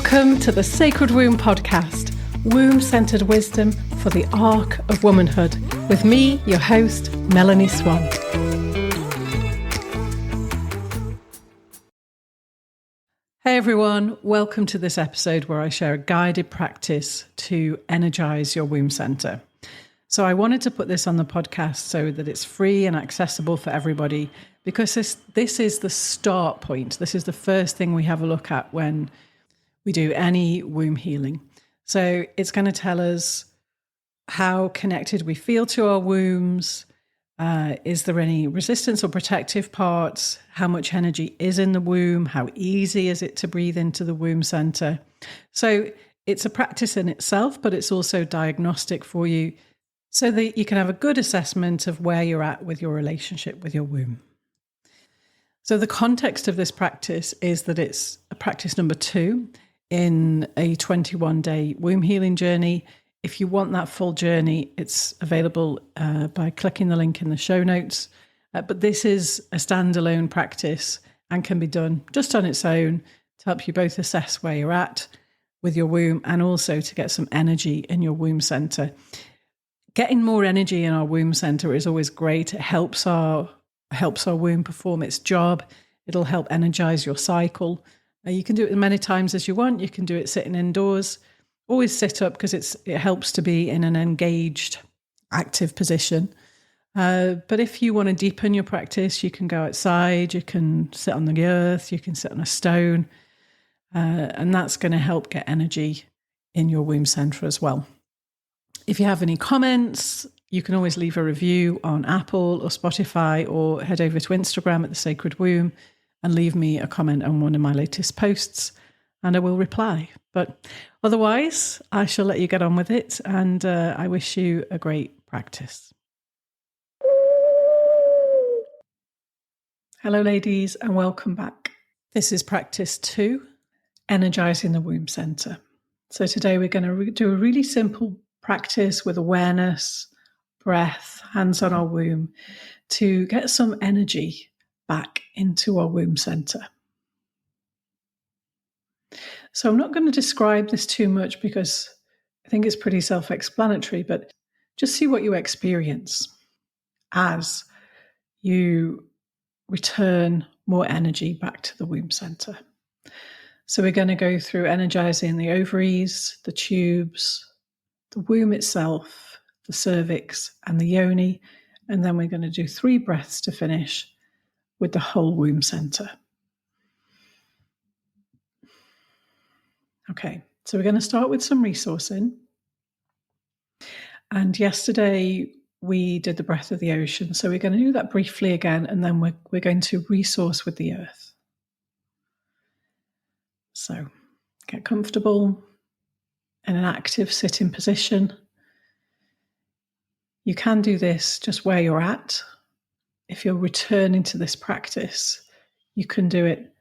Welcome to the Sacred Womb Podcast, womb-centered wisdom for the arc of womanhood, with me, your host, Melanie Swan. Hey everyone, welcome to this episode where I share a guided practice to energize your womb center. So I wanted to put this on the podcast so that it's free and accessible for everybody, because this is the start point. This is the first thing we have a look at when we do any womb healing. So it's going to tell us how connected we feel to our wombs. Is there any resistance or protective parts? How much energy is in the womb? How easy is it to breathe into the womb center? So it's a practice in itself, but it's also diagnostic for you so that you can have a good assessment of where you're at with your relationship with your womb. So the context of this practice is that it's a practice number 2 in a 21-day womb healing journey. If you want that full journey, it's available by clicking the link in the show notes. But this is a standalone practice and can be done just on its own to help you both assess where you're at with your womb and also to get some energy in your womb center. Getting more energy in our womb center is always great. It helps our womb perform its job. It'll help energize your cycle. You can do it as many times as you want. You can do it sitting indoors. Always sit up because it helps to be in an engaged, active position. But if you want to deepen your practice, you can go outside, you can sit on the earth, you can sit on a stone, and that's going to help get energy in your womb center as well. If you have any comments, you can always leave a review on Apple or Spotify, or head over to Instagram at The Sacred Womb and leave me a comment on one of my latest posts, and I will reply. But otherwise, I shall let you get on with it, and I wish you a great practice. Hello, ladies, and welcome back. This is practice 2, energizing the womb center. So today we're going to do a really simple practice with awareness, breath, hands on our womb, to get some energy back into our womb center. So I'm not going to describe this too much because I think it's pretty self-explanatory, but just see what you experience as you return more energy back to the womb center. So we're going to go through energizing the ovaries, the tubes, the womb itself, the cervix, and the yoni, and then we're going to do 3 breaths to finish with the whole womb center. Okay, so we're going to start with some resourcing. And yesterday we did the breath of the ocean, so we're going to do that briefly again, and then we're going to resource with the earth. So get comfortable in an active sitting position. You can do this just where you're at. If you're returning to this practice, you can do it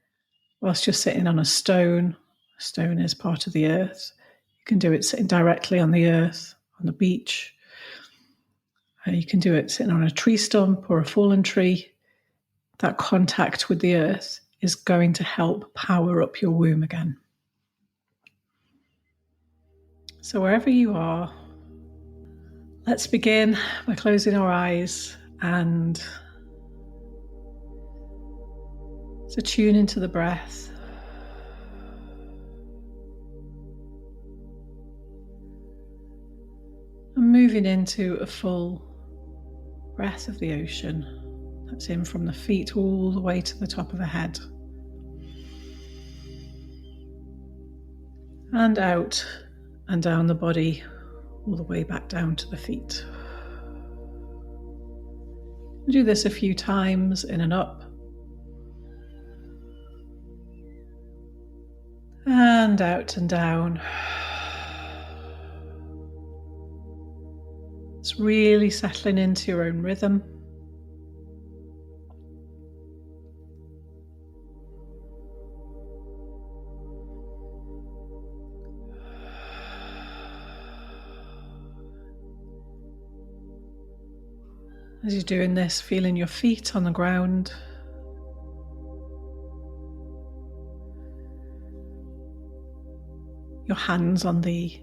whilst you're sitting on a stone. A stone is part of the earth. You can do it sitting directly on the earth, on the beach. You can do it sitting on a tree stump or a fallen tree. That contact with the earth is going to help power up your womb again. So wherever you are, let's begin by closing our eyes and to tune into the breath. And moving into a full breath of the ocean. That's in from the feet all the way to the top of the head. And out and down the body, all the way back down to the feet. Do this a few times, in and up. And out and down. It's really settling into your own rhythm. As you're doing this, feeling your feet on the ground. your hands on the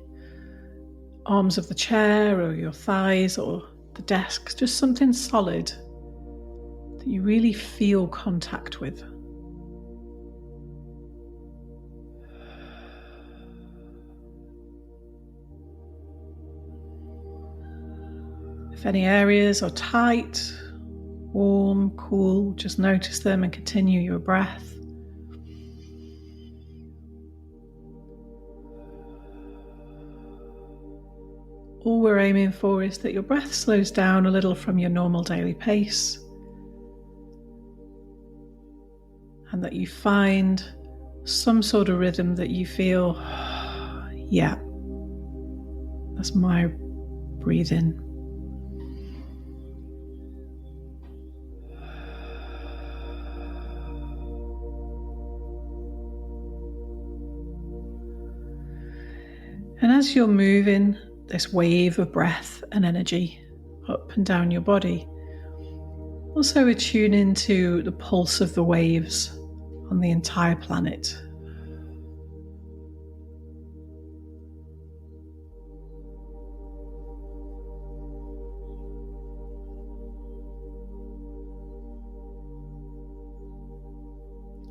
arms of the chair or your thighs or the desk, just something solid that you really feel contact with. If any areas are tight, warm, cool, just notice them and continue your breath. All we're aiming for is that your breath slows down a little from your normal daily pace, and that you find some sort of rhythm that you feel, yeah, that's my breathing. And as you're moving this wave of breath and energy up and down your body, also attune into the pulse of the waves on the entire planet.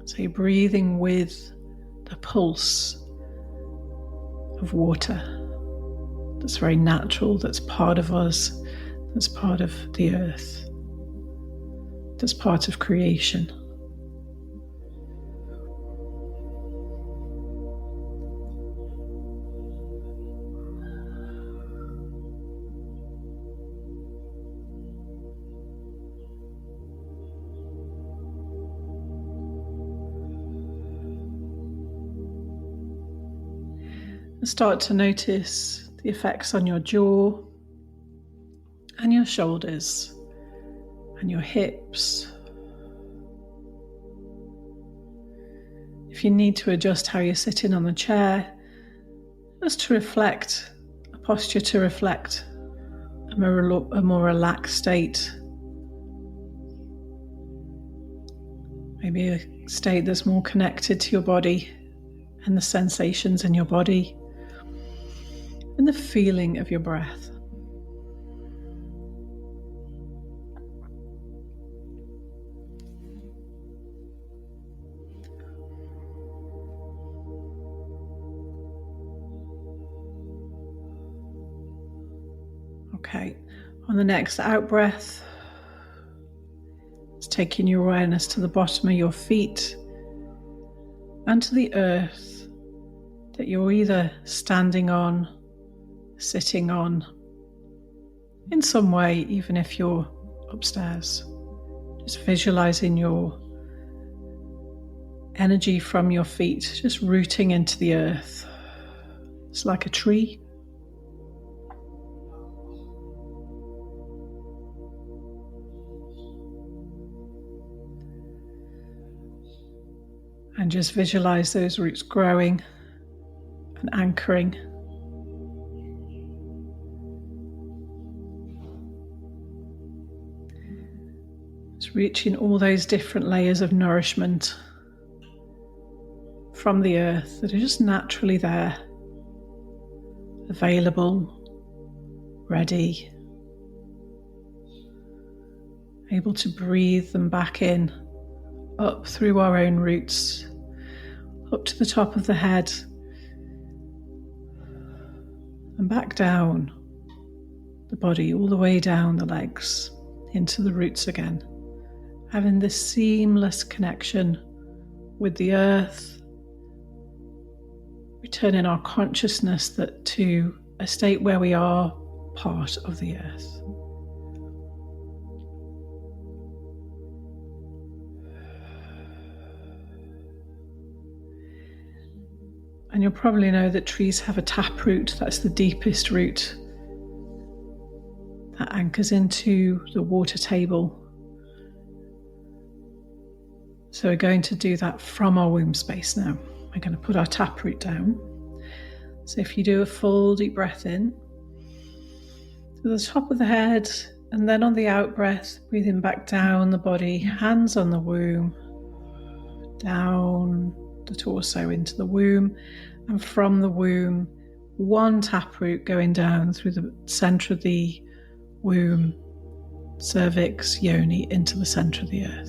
So you're breathing with the pulse of water. That's very natural, that's part of us, that's part of the earth, that's part of creation. And start to notice the effects on your jaw and your shoulders and your hips. If you need to adjust how you're sitting on the chair, just to reflect, a posture to reflect a more relaxed state. Maybe a state that's more connected to your body and the sensations in your body and the feeling of your breath. Okay, on the next out breath, it's taking your awareness to the bottom of your feet and to the earth that you're either standing on, sitting on, in some way, even if you're upstairs. Just visualizing your energy from your feet, just rooting into the earth. It's like a tree. And just visualize those roots growing and anchoring. It's reaching all those different layers of nourishment from the earth that are just naturally there, available, ready, able to breathe them back in, up through our own roots, up to the top of the head, and back down the body, all the way down the legs, into the roots again. Having this seamless connection with the earth, returning our consciousness to a state where we are part of the earth. And you'll probably know that trees have a taproot, that's the deepest root that anchors into the water table. So we're going to do that from our womb space now. We're going to put our taproot down. So if you do a full deep breath in to the top of the head, and then on the out breath, breathing back down the body, hands on the womb, down the torso into the womb, And from the womb, one taproot going down through the center of the womb, cervix, yoni, into the center of the earth.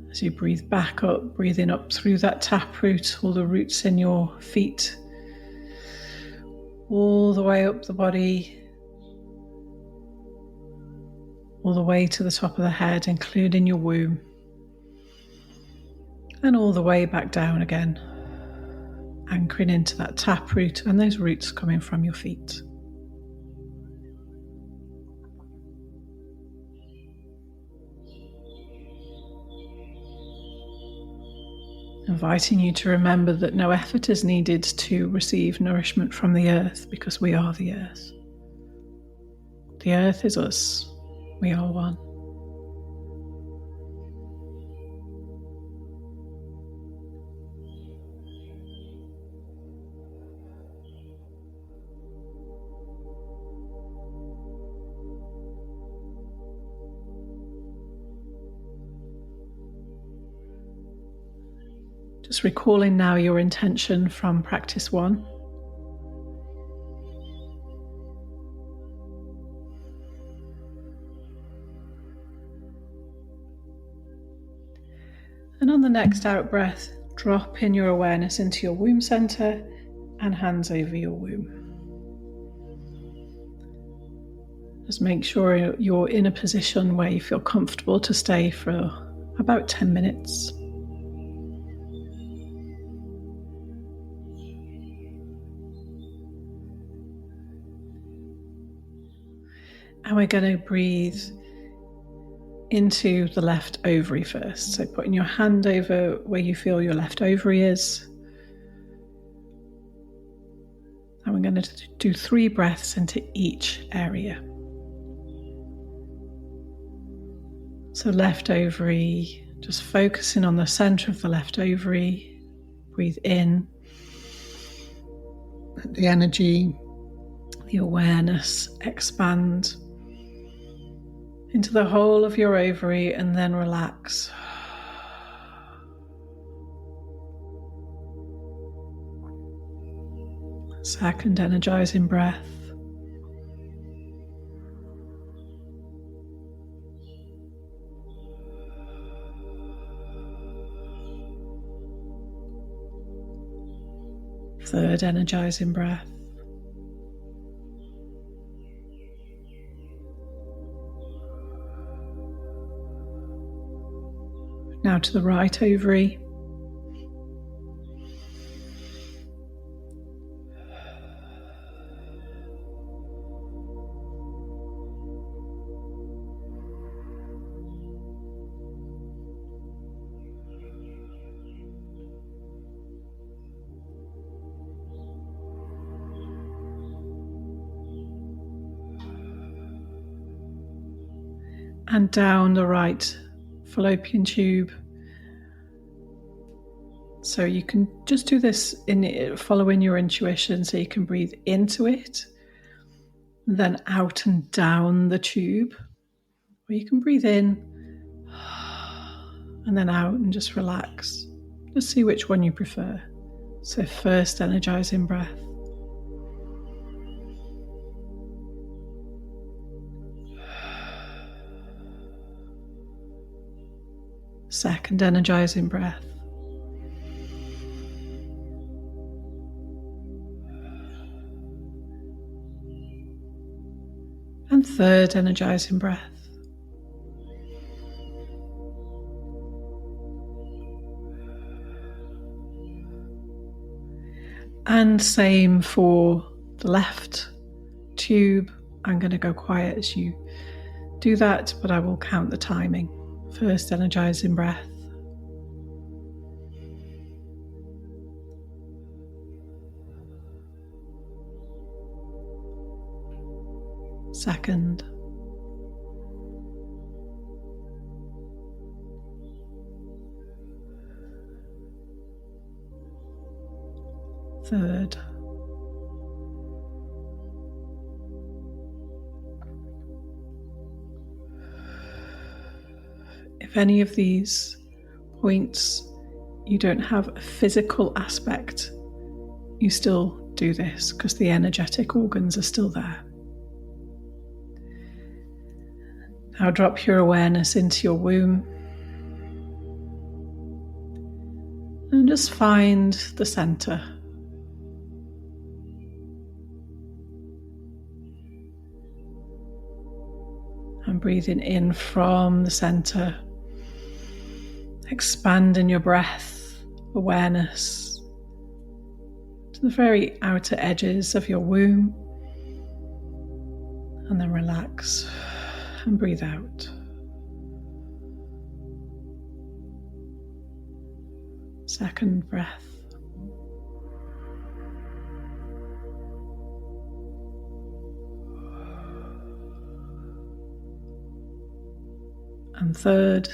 As you breathe back up, breathing up through that taproot, all the roots in your feet, all the way up the body, all the way to the top of the head, including your womb, and all the way back down again, anchoring into that taproot and those roots coming from your feet. Inviting you to remember that no effort is needed to receive nourishment from the earth, because we are the earth. The earth is us. We are one. Just recalling now your intention from practice 1. And on the next out breath, drop in your awareness into your womb center and hands over your womb. Just make sure you're in a position where you feel comfortable to stay for about 10 minutes. And we're going to breathe into the left ovary first. So putting your hand over where you feel your left ovary is. And we're going to do 3 breaths into each area. So left ovary, just focusing on the center of the left ovary. Breathe in. Let the energy, the awareness expand into the whole of your ovary, and then relax. Second energizing breath. Third energizing breath. Now to the right ovary. And down the right fallopian tube. So you can just do this following your intuition, so you can breathe into it, then out and down the tube, or you can breathe in and then out and just relax. Just see which one you prefer. So first energizing breath. Second energizing breath. And third energizing breath. And same for the left tube. I'm going to go quiet as you do that, but I will count the timing. First energizing breath. Second. Third. If any of these points you don't have a physical aspect, you still do this because the energetic organs are still there. Now drop your awareness into your womb and just find the center. And breathing in from the center, expanding your breath, awareness to the very outer edges of your womb, and then relax and breathe out. Second breath. And third.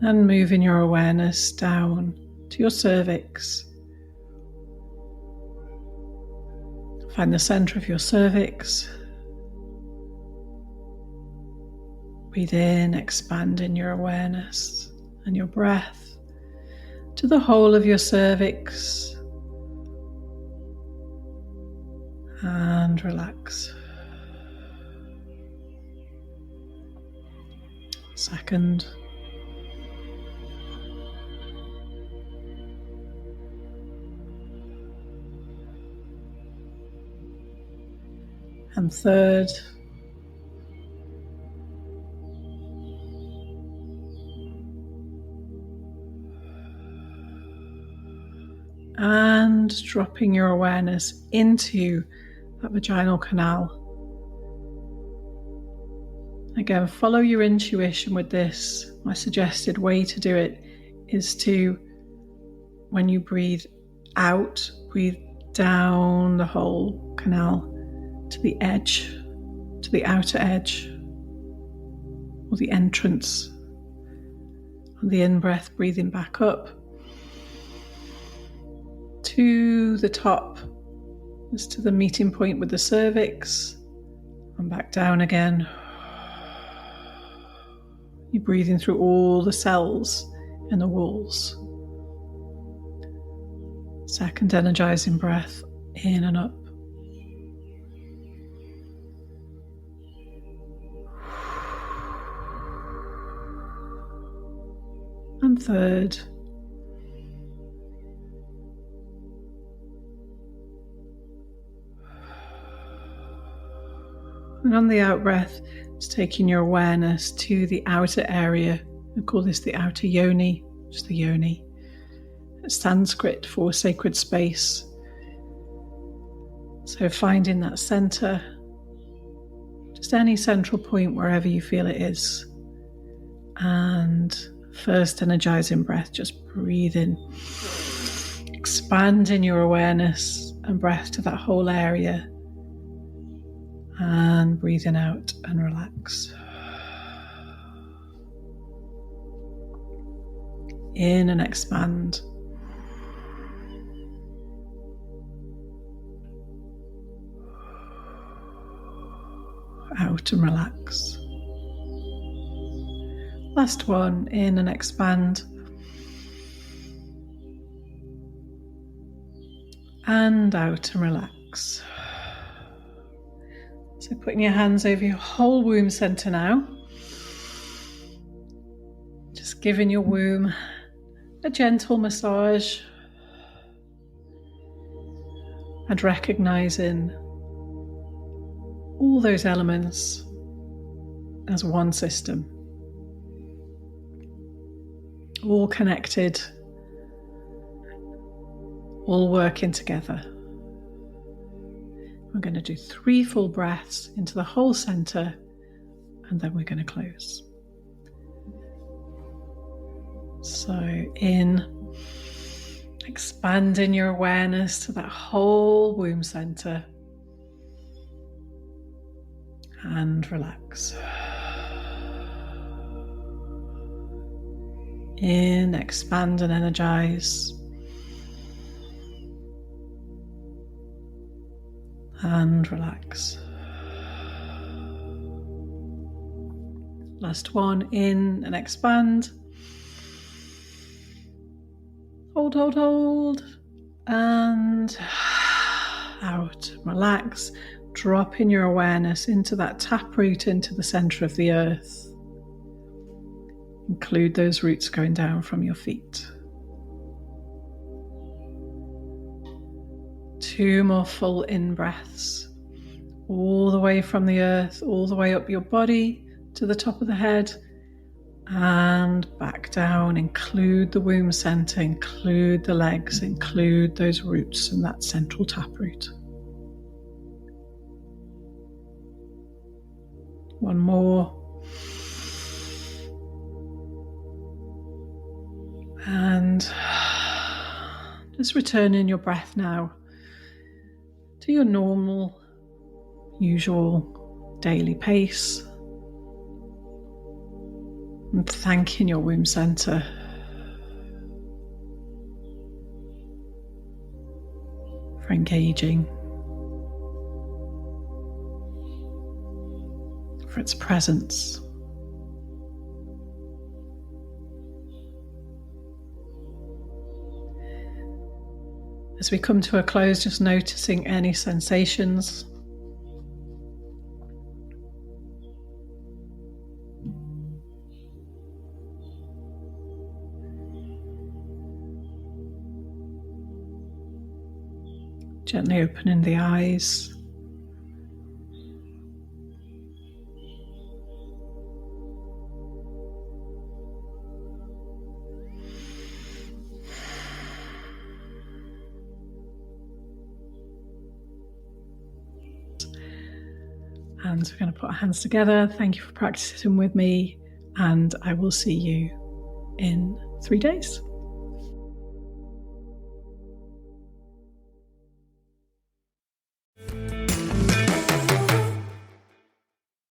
And moving your awareness down to your cervix. Find the center of your cervix. Breathe in, expanding your awareness and your breath to the whole of your cervix. And relax. Second. And third. And dropping your awareness into that vaginal canal. Again, follow your intuition with this. My suggested way to do it is to, when you breathe out, breathe down the whole canal to the edge, to the outer edge, or the entrance. On the in-breath, breathing back up to the top, just to the meeting point with the cervix, and back down again. You're breathing through all the cells in the walls. Second energizing breath, in and up. And third. And on the out breath, just taking your awareness to the outer area. I call this the outer yoni, just the yoni. It's Sanskrit for sacred space. So finding that center, just any central point wherever you feel it is. And first energizing breath, just breathing, expanding your awareness and breath to that whole area. And breathing out and relax. In and expand. Out and relax. Last one, in and expand. And out and relax. So putting your hands over your whole womb center now. Just giving your womb a gentle massage. And recognizing all those elements as one system. All connected. All working together. We're going to do 3 full breaths into the whole center, and then we're going to close. So in, expanding your awareness to that whole womb center, and relax. In, expand and energize. And relax. Last one, in and expand. Hold, hold, hold. And out. Relax. Dropping your awareness into that taproot, into the center of the earth. Include those roots going down from your feet. 2 more full in-breaths. All the way from the earth, all the way up your body to the top of the head. And back down. Include the womb center, include the legs, include those roots and that central taproot. One more. And just return in your breath now to your normal, usual daily pace. And thanking your womb center for engaging, for its presence. As we come to a close, just noticing any sensations. Gently opening the eyes. And we're going to put our hands together. Thank you for practicing with me, and I will see you in 3 days.